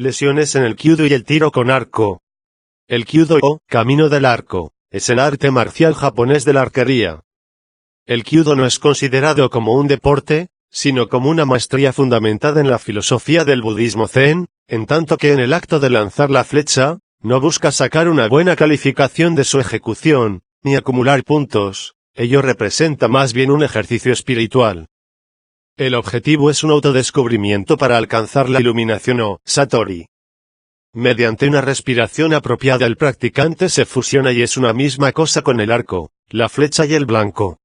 Lesiones en el kyudo y el tiro con arco. El kyudo o camino del arco es el arte marcial japonés de la arquería. El kyudo no es considerado como un deporte, sino como una maestría fundamentada en la filosofía del budismo zen, en tanto que en el acto de lanzar la flecha, no busca sacar una buena calificación de su ejecución, ni acumular puntos, ello representa más bien un ejercicio espiritual. El objetivo es un autodescubrimiento para alcanzar la iluminación o satori. Mediante una respiración apropiada el practicante se fusiona y es una misma cosa con el arco, la flecha y el blanco.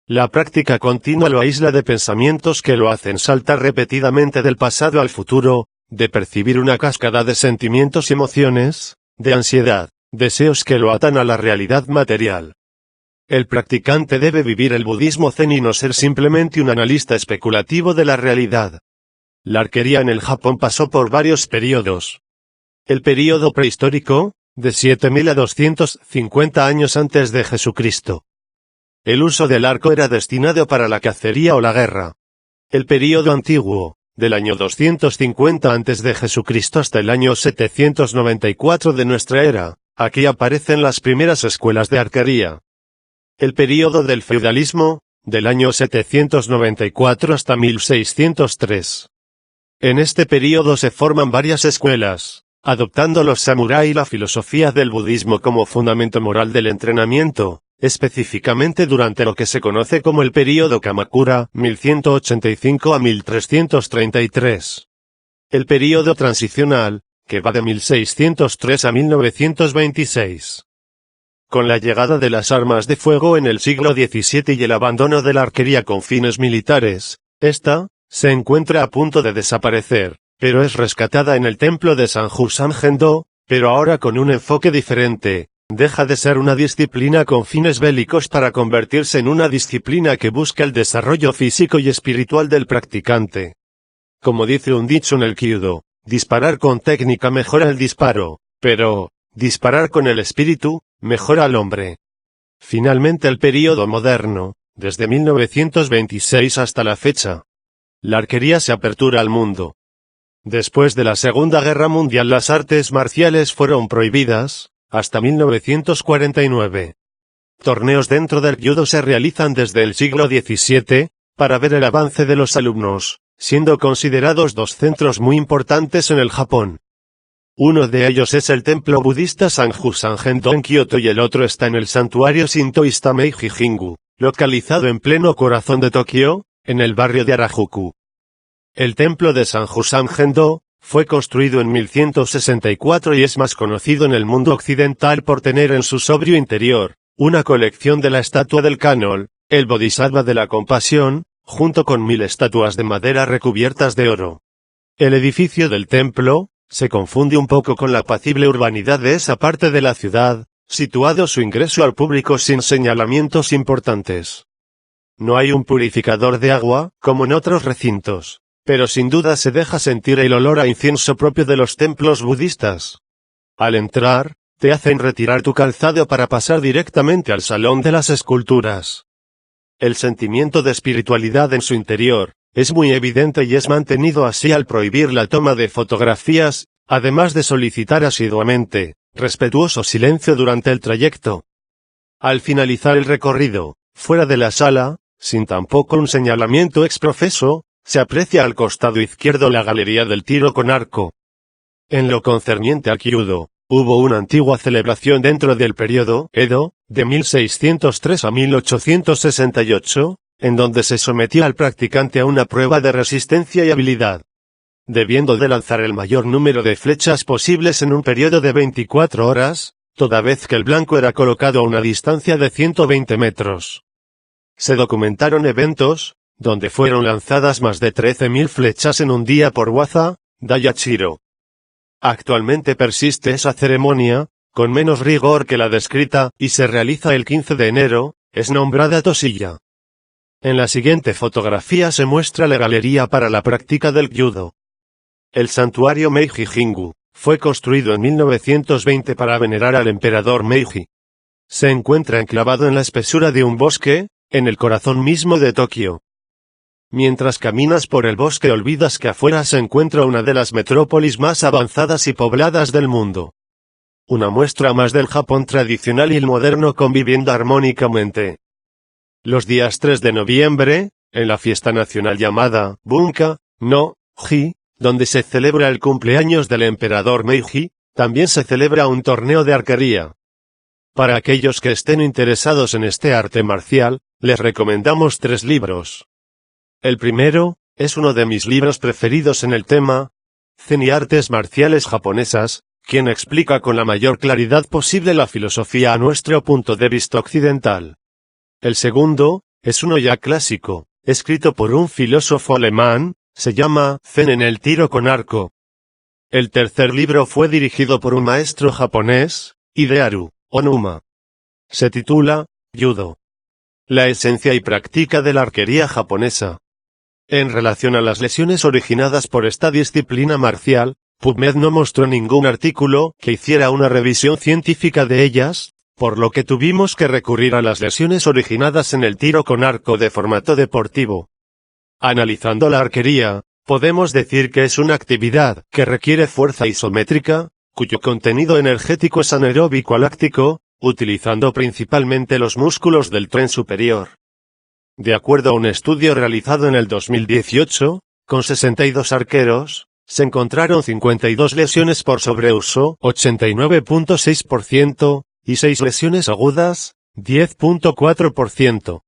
La práctica continua lo aísla de pensamientos que lo hacen saltar repetidamente del pasado al futuro, de percibir una cascada de sentimientos y emociones, de ansiedad, deseos que lo atan a la realidad material. El practicante debe vivir el budismo zen y no ser simplemente un analista especulativo de la realidad. La arquería en el Japón pasó por varios periodos. El período prehistórico, de 7000 a 250 años antes de Jesucristo. El uso del arco era destinado para la cacería o la guerra. El período antiguo, del año 250 antes de Jesucristo hasta el año 794 de nuestra era, aquí aparecen las primeras escuelas de arquería. El período del feudalismo, del año 794 hasta 1603. En este período se forman varias escuelas, adoptando los samurái la filosofía del budismo como fundamento moral del entrenamiento, específicamente durante lo que se conoce como el período Kamakura, 1185 a 1333. El período transicional, que va de 1603 a 1926. Con la llegada de las armas de fuego en el siglo XVII y el abandono de la arquería con fines militares, esta se encuentra a punto de desaparecer, pero es rescatada en el templo de Sanju Sangen-do, pero ahora con un enfoque diferente. Deja de ser una disciplina con fines bélicos para convertirse en una disciplina que busca el desarrollo físico y espiritual del practicante. Como dice un dicho en el kyudo, disparar con técnica mejora el disparo, pero disparar con el espíritu mejora al hombre. Finalmente el período moderno, desde 1926 hasta la fecha. La arquería se apertura al mundo. Después de la Segunda Guerra Mundial las artes marciales fueron prohibidas, hasta 1949. Torneos dentro del judo se realizan desde el siglo XVII, para ver el avance de los alumnos, siendo considerados dos centros muy importantes en el Japón. Uno de ellos es el templo budista Sanju Sangen-do en Kioto y el otro está en el santuario sintoísta Meiji-jingu, localizado en pleno corazón de Tokio, en el barrio de Harajuku. El templo de Sanju Sangen-do fue construido en 1164 y es más conocido en el mundo occidental por tener en su sobrio interior una colección de la estatua del Kannon, el Bodhisattva de la compasión, junto con 1000 estatuas de madera recubiertas de oro. El edificio del templo se confunde un poco con la apacible urbanidad de esa parte de la ciudad, situado su ingreso al público sin señalamientos importantes. No hay un purificador de agua, como en otros recintos, pero sin duda se deja sentir el olor a incienso propio de los templos budistas. Al entrar, te hacen retirar tu calzado para pasar directamente al salón de las esculturas. El sentimiento de espiritualidad en su interior es muy evidente y es mantenido así al prohibir la toma de fotografías, además de solicitar asiduamente respetuoso silencio durante el trayecto. Al finalizar el recorrido, fuera de la sala, sin tampoco un señalamiento exprofeso, se aprecia al costado izquierdo la galería del tiro con arco. En lo concerniente al kyudo, hubo una antigua celebración dentro del periodo Edo, de 1603 a 1868, en donde se sometía al practicante a una prueba de resistencia y habilidad. Debiendo de lanzar el mayor número de flechas posibles en un periodo de 24 horas, toda vez que el blanco era colocado a una distancia de 120 metros. Se documentaron eventos, donde fueron lanzadas más de 13.000 flechas en un día por Waza, Daiichiro. Actualmente persiste esa ceremonia, con menos rigor que la descrita, y se realiza el 15 de enero, es nombrada Toshiya. En la siguiente fotografía se muestra la galería para la práctica del judo. El santuario Meiji-jingu fue construido en 1920 para venerar al emperador Meiji. Se encuentra enclavado en la espesura de un bosque, en el corazón mismo de Tokio. Mientras caminas por el bosque olvidas que afuera se encuentra una de las metrópolis más avanzadas y pobladas del mundo. Una muestra más del Japón tradicional y el moderno conviviendo armónicamente. Los días 3 de noviembre, en la fiesta nacional llamada Bunka no Ji, donde se celebra el cumpleaños del emperador Meiji, también se celebra un torneo de arquería. Para aquellos que estén interesados en este arte marcial, les recomendamos 3 libros. El primero, es uno de mis libros preferidos en el tema, Zen y artes marciales japonesas, quien explica con la mayor claridad posible la filosofía a nuestro punto de vista occidental. El segundo, es uno ya clásico, escrito por un filósofo alemán, se llama Zen en el tiro con arco. El tercer libro fue dirigido por un maestro japonés, Hideharu Onuma. Se titula, Judo. La esencia y práctica de la arquería japonesa. En relación a las lesiones originadas por esta disciplina marcial, PubMed no mostró ningún artículo que hiciera una revisión científica de ellas, por lo que tuvimos que recurrir a las lesiones originadas en el tiro con arco de formato deportivo. Analizando la arquería, podemos decir que es una actividad que requiere fuerza isométrica, cuyo contenido energético es anaeróbico láctico, utilizando principalmente los músculos del tren superior. De acuerdo a un estudio realizado en el 2018, con 62 arqueros, se encontraron 52 lesiones por sobreuso, 89.6%, y 6 lesiones agudas, 10.4%.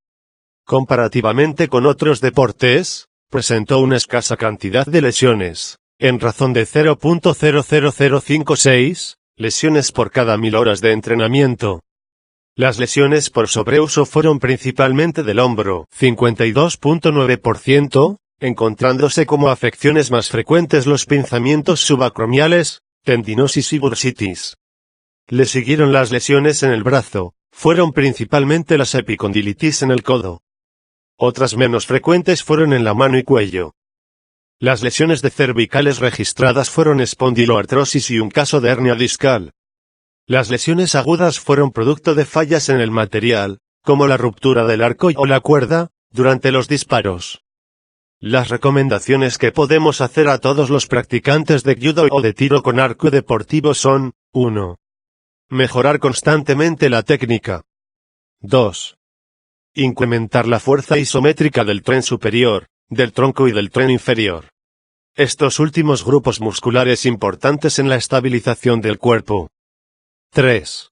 Comparativamente con otros deportes, presentó una escasa cantidad de lesiones, en razón de 0.00056 lesiones por cada 1000 horas de entrenamiento. Las lesiones por sobreuso fueron principalmente del hombro, 52.9%, encontrándose como afecciones más frecuentes los pinzamientos subacromiales, tendinosis y bursitis. Le siguieron las lesiones en el brazo, fueron principalmente las epicondilitis en el codo. Otras menos frecuentes fueron en la mano y cuello. Las lesiones de cervicales registradas fueron espondiloartrosis y un caso de hernia discal. Las lesiones agudas fueron producto de fallas en el material, como la ruptura del arco o la cuerda, durante los disparos. Las recomendaciones que podemos hacer a todos los practicantes de judo o de tiro con arco deportivo son, 1. Mejorar constantemente la técnica. 2. Incrementar la fuerza isométrica del tren superior, del tronco y del tren inferior. Estos últimos grupos musculares importantes en la estabilización del cuerpo. 3.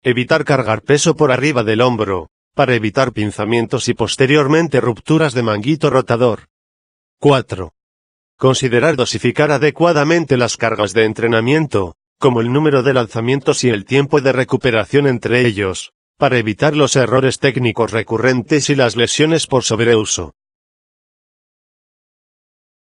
Evitar cargar peso por arriba del hombro, para evitar pinzamientos y posteriormente rupturas de manguito rotador. 4. Considerar dosificar adecuadamente las cargas de entrenamiento, como el número de lanzamientos y el tiempo de recuperación entre ellos, para evitar los errores técnicos recurrentes y las lesiones por sobreuso.